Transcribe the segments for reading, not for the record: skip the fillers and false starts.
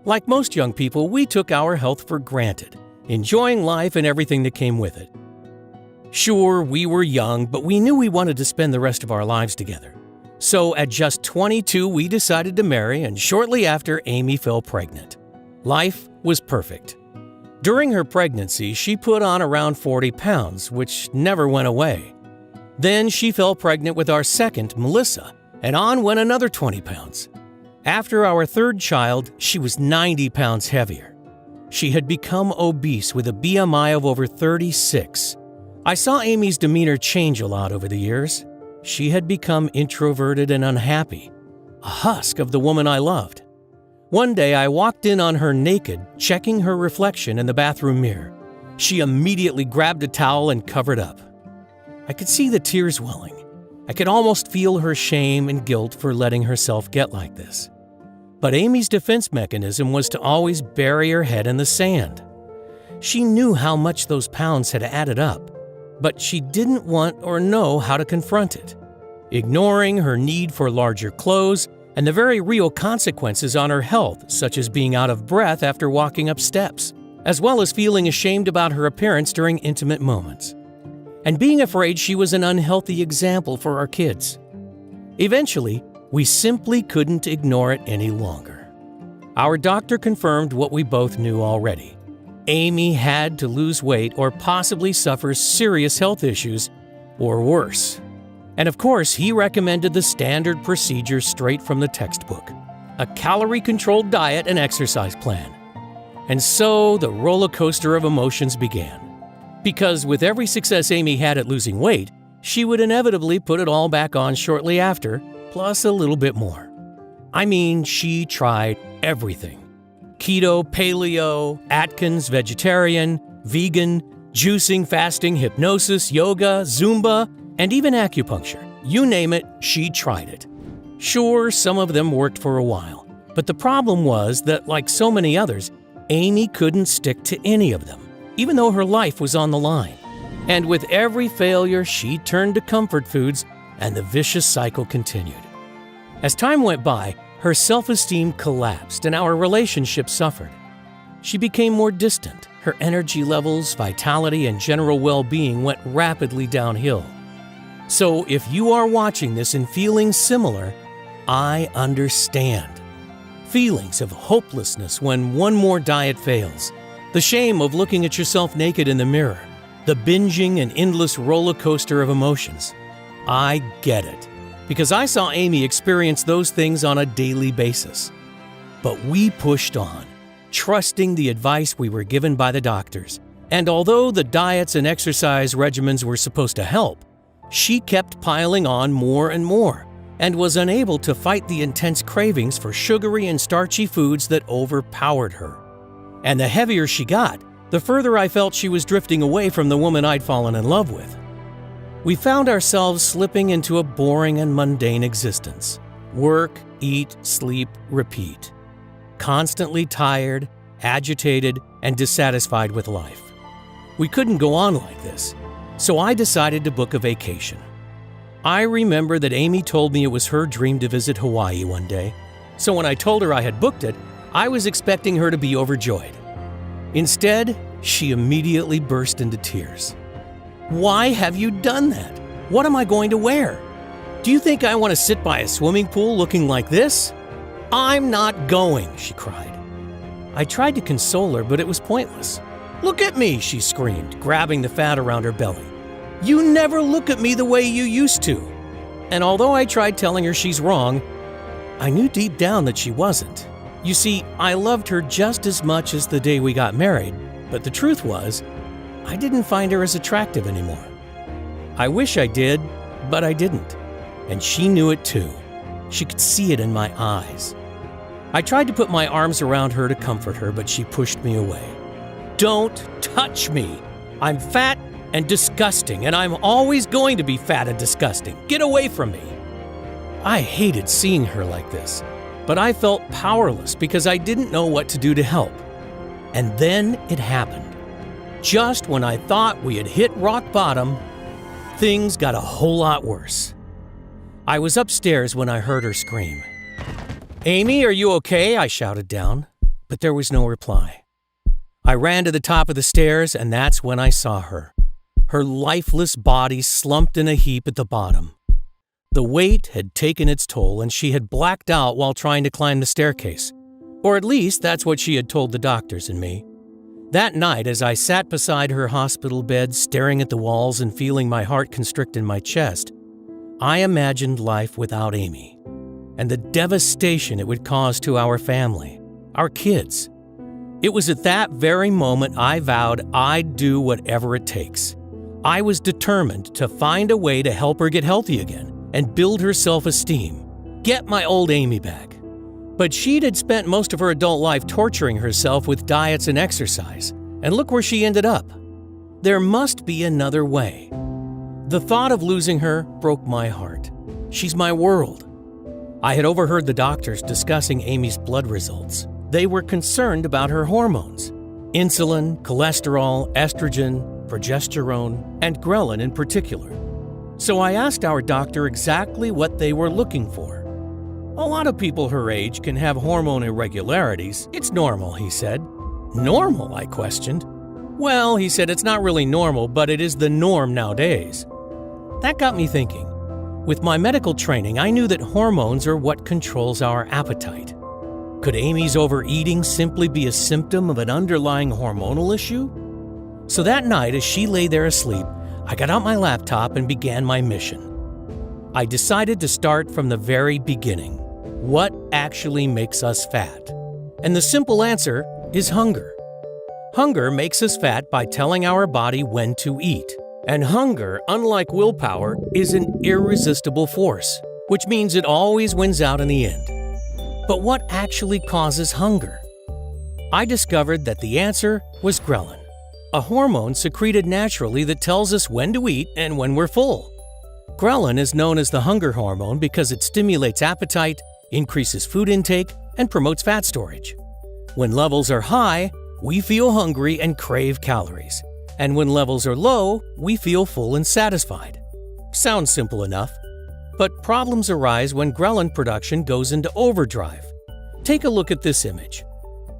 Like most young people, we took our health for granted, enjoying life and everything that came with it. Sure, we were young, but we knew we wanted to spend the rest of our lives together. So at just 22, we decided to marry, and shortly after, Amy fell pregnant. Life was perfect. During her pregnancy, she put on around 40 pounds, which never went away. Then she fell pregnant with our second, Melissa, and on went another 20 pounds. After our third child, she was 90 pounds heavier. She had become obese with a BMI of over 36. I saw Amy's demeanor change a lot over the years. She had become introverted and unhappy, a husk of the woman I loved. One day I walked in on her naked, checking her reflection in the bathroom mirror. She immediately grabbed a towel and covered up. I could see the tears welling. I could almost feel her shame and guilt for letting herself get like this. But Amy's defense mechanism was to always bury her head in the sand. She knew how much those pounds had added up, but she didn't want or know how to confront it, ignoring her need for larger clothes and the very real consequences on her health, such as being out of breath after walking up steps, as well as feeling ashamed about her appearance during intimate moments, and being afraid she was an unhealthy example for our kids. Eventually, we simply couldn't ignore it any longer. Our doctor confirmed what we both knew already. Amy had to lose weight or possibly suffer serious health issues, or worse. And of course, he recommended the standard procedure straight from the textbook, a calorie-controlled diet and exercise plan. And so the roller coaster of emotions began. Because with every success Amy had at losing weight, she would inevitably put it all back on shortly after, plus a little bit more. I mean, she tried everything. Keto, paleo, Atkins, vegetarian, vegan, juicing, fasting, hypnosis, yoga, Zumba, and even acupuncture. You name it, she tried it. Sure, some of them worked for a while, but the problem was that, like so many others, Amy couldn't stick to any of them, even though her life was on the line. And with every failure, she turned to comfort foods, and the vicious cycle continued. As time went by, her self-esteem collapsed and our relationship suffered. She became more distant. Her energy levels, vitality, and general well-being went rapidly downhill. So if you are watching this and feeling similar, I understand. Feelings of hopelessness when one more diet fails, the shame of looking at yourself naked in the mirror, the binging and endless roller coaster of emotions. I get it, because I saw Amy experience those things on a daily basis. But we pushed on, trusting the advice we were given by the doctors. And although the diets and exercise regimens were supposed to help, she kept piling on more and more, and was unable to fight the intense cravings for sugary and starchy foods that overpowered her. And the heavier she got, the further I felt she was drifting away from the woman I'd fallen in love with. We found ourselves slipping into a boring and mundane existence. Work, eat, sleep, repeat. Constantly tired, agitated, and dissatisfied with life. We couldn't go on like this, so I decided to book a vacation. I remember that Amy told me it was her dream to visit Hawaii one day, so when I told her I had booked it, I was expecting her to be overjoyed. Instead, she immediately burst into tears. "Why have you done that? What am I going to wear? Do you think I want to sit by a swimming pool looking like this? I'm not going," she cried. I tried to console her, but it was pointless. "Look at me," she screamed, grabbing the fat around her belly. "You never look at me the way you used to." And although I tried telling her she's wrong, I knew deep down that she wasn't. You see, I loved her just as much as the day we got married, but the truth was, I didn't find her as attractive anymore. I wish I did, but I didn't. And she knew it too. She could see it in my eyes. I tried to put my arms around her to comfort her, but she pushed me away. "Don't touch me. I'm fat and disgusting, and I'm always going to be fat and disgusting. Get away from me." I hated seeing her like this, but I felt powerless because I didn't know what to do to help. And then it happened. Just when I thought we had hit rock bottom, things got a whole lot worse. I was upstairs when I heard her scream. "Amy, are you okay?" I shouted down. but there was no reply. I ran to the top of the stairs, and that's when I saw her. Her lifeless body slumped in a heap at the bottom. The weight had taken its toll, and she had blacked out while trying to climb the staircase. Or at least that's what she had told the doctors and me. That night, as I sat beside her hospital bed, staring at the walls and feeling my heart constrict in my chest, I imagined life without Amy, and the devastation it would cause to our family, our kids. It was at that very moment I vowed I'd do whatever it takes. I was determined to find a way to help her get healthy again and build her self-esteem, get my old Amy back. But she'd had spent most of her adult life torturing herself with diets and exercise, and look where she ended up. There must be another way. The thought of losing her broke my heart. She's my world. I had overheard the doctors discussing Amy's blood results. They were concerned about her hormones: insulin, cholesterol, estrogen, progesterone, and ghrelin in particular. So I asked our doctor exactly what they were looking for. A lot of people her age can have hormone irregularities. It's normal, he said. Normal? I questioned. Well, he said, it's not really normal, but it is the norm nowadays. That got me thinking. With my medical training, I knew that hormones are what controls our appetite. Could Amy's overeating simply be a symptom of an underlying hormonal issue? So that night, as she lay there asleep, I got out my laptop and began my mission. I decided to start from the very beginning. What actually makes us fat? And the simple answer is hunger. Hunger makes us fat by telling our body when to eat. And hunger, unlike willpower, is an irresistible force, which means it always wins out in the end. But what actually causes hunger? I discovered that the answer was ghrelin, a hormone secreted naturally that tells us when to eat and when we're full. Ghrelin is known as the hunger hormone because it stimulates appetite, increases food intake, and promotes fat storage. When levels are high, we feel hungry and crave calories. And when levels are low, we feel full and satisfied. Sounds simple enough. But problems arise when ghrelin production goes into overdrive. Take a look at this image.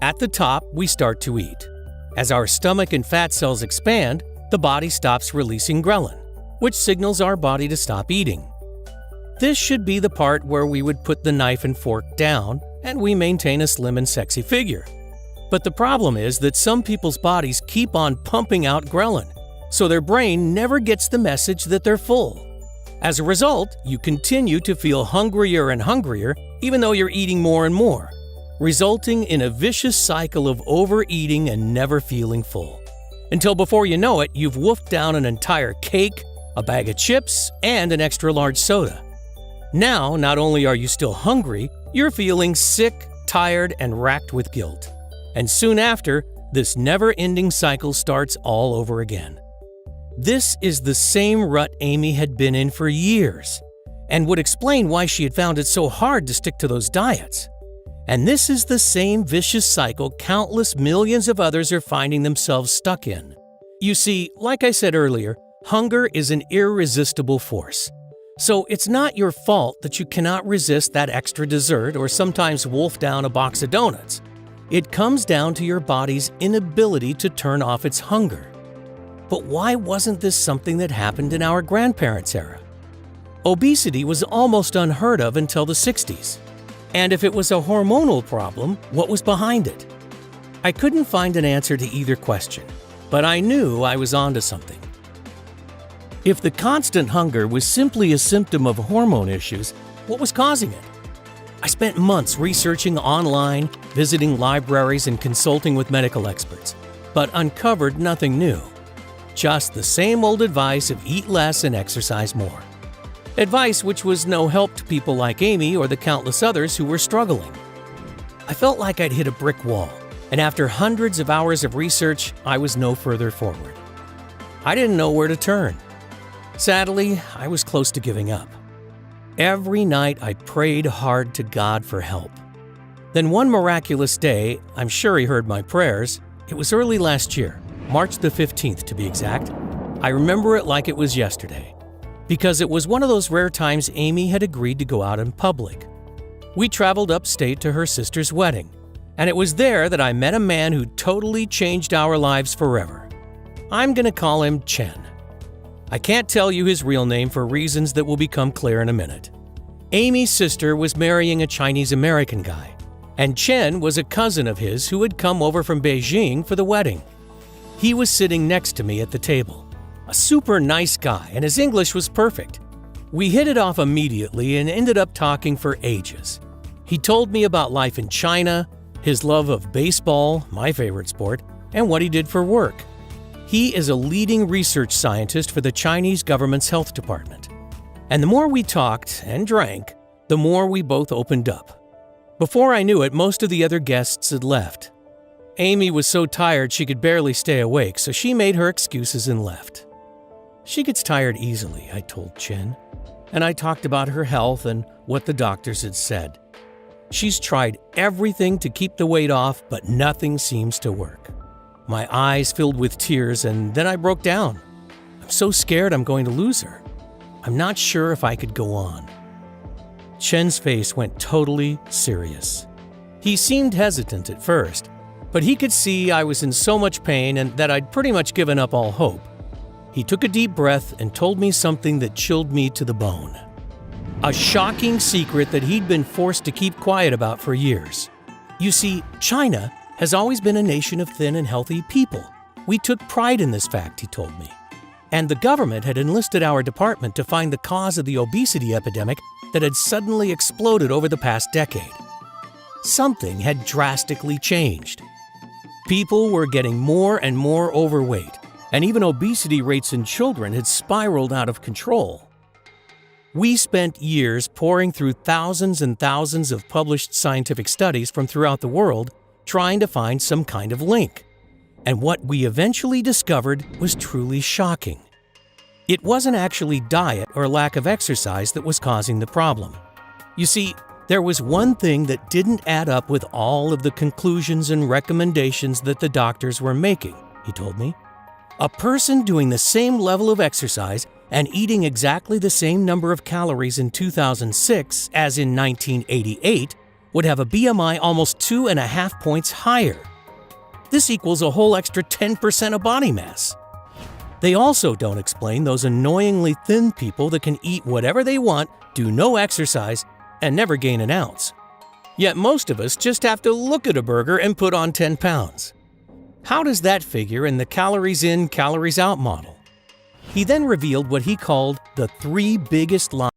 At the top, we start to eat. As our stomach and fat cells expand, the body stops releasing ghrelin, which signals our body to stop eating. This should be the part where we would put the knife and fork down and we maintain a slim and sexy figure. But the problem is that some people's bodies keep on pumping out ghrelin, so their brain never gets the message that they're full. As a result, you continue to feel hungrier and hungrier even though you're eating more and more, resulting in a vicious cycle of overeating and never feeling full. Until before you know it, you've wolfed down an entire cake, a bag of chips, and an extra large soda. Now, not only are you still hungry, you're feeling sick, tired, and racked with guilt. And soon after, this never-ending cycle starts all over again. This is the same rut Amy had been in for years, and would explain why she had found it so hard to stick to those diets. And this is the same vicious cycle countless millions of others are finding themselves stuck in. You see, like I said earlier, hunger is an irresistible force. So it's not your fault that you cannot resist that extra dessert or sometimes wolf down a box of donuts. It comes down to your body's inability to turn off its hunger. But why wasn't this something that happened in our grandparents' era? Obesity was almost unheard of until the 60s. And if it was a hormonal problem, what was behind it? I couldn't find an answer to either question, but I knew I was onto something. If the constant hunger was simply a symptom of hormone issues, what was causing it? I spent months researching online, visiting libraries, and consulting with medical experts, but uncovered nothing new. Just the same old advice of eat less and exercise more. Advice which was no help to people like Amy or the countless others who were struggling. I felt like I'd hit a brick wall, and after hundreds of hours of research, I was no further forward. I didn't know where to turn. Sadly, I was close to giving up. Every night I prayed hard to God for help. Then one miraculous day, I'm sure He heard my prayers. It was early last year, March the 15th to be exact. I remember it like it was yesterday, because it was one of those rare times Amy had agreed to go out in public. We traveled upstate to her sister's wedding, And it was there that I met a man who totally changed our lives forever. I'm gonna call him Chen. I can't tell you his real name for reasons that will become clear in a minute. Amy's sister was marrying a Chinese-American guy, and Chen was a cousin of his who had come over from Beijing for the wedding. He was sitting next to me at the table. A super nice guy, and his English was perfect. We hit it off immediately and ended up talking for ages. He told me about life in China, his love of baseball, my favorite sport, and what he did for work. He is a leading research scientist for the Chinese government's health department. And the more we talked and drank, the more we both opened up. Before I knew it, most of the other guests had left. Amy was so tired she could barely stay awake, so she made her excuses and left. She gets tired easily, I told Chen, and I talked about her health and what the doctors had said. She's tried everything to keep the weight off, but nothing seems to work. My eyes filled with tears, and then I broke down. I'm so scared I'm going to lose her. I'm not sure if I could go on. Chen's face went totally serious. He seemed hesitant at first, but he could see I was in so much pain and that I'd pretty much given up all hope. He took a deep breath and told me something that chilled me to the bone. A shocking secret that he'd been forced to keep quiet about for years. You see, China has always been a nation of thin and healthy people. We took pride in this fact, he told me. And the government had enlisted our department to find the cause of the obesity epidemic that had suddenly exploded over the past decade. Something had drastically changed. People were getting more and more overweight, and even obesity rates in children had spiraled out of control. We spent years poring through thousands and thousands of published scientific studies from throughout the world trying to find some kind of link. And what we eventually discovered was truly shocking. It wasn't actually diet or lack of exercise that was causing the problem. You see, there was one thing that didn't add up with all of the conclusions and recommendations that the doctors were making, he told me. A person doing the same level of exercise and eating exactly the same number of calories in 2006 as in 1988 would have a BMI almost 2.5 points higher. This equals a whole extra 10% of body mass. They also don't explain those annoyingly thin people that can eat whatever they want, do no exercise, and never gain an ounce. Yet most of us just have to look at a burger and put on 10 pounds. How does that figure in the calories in, calories out model? He then revealed what he called the 3 biggest lies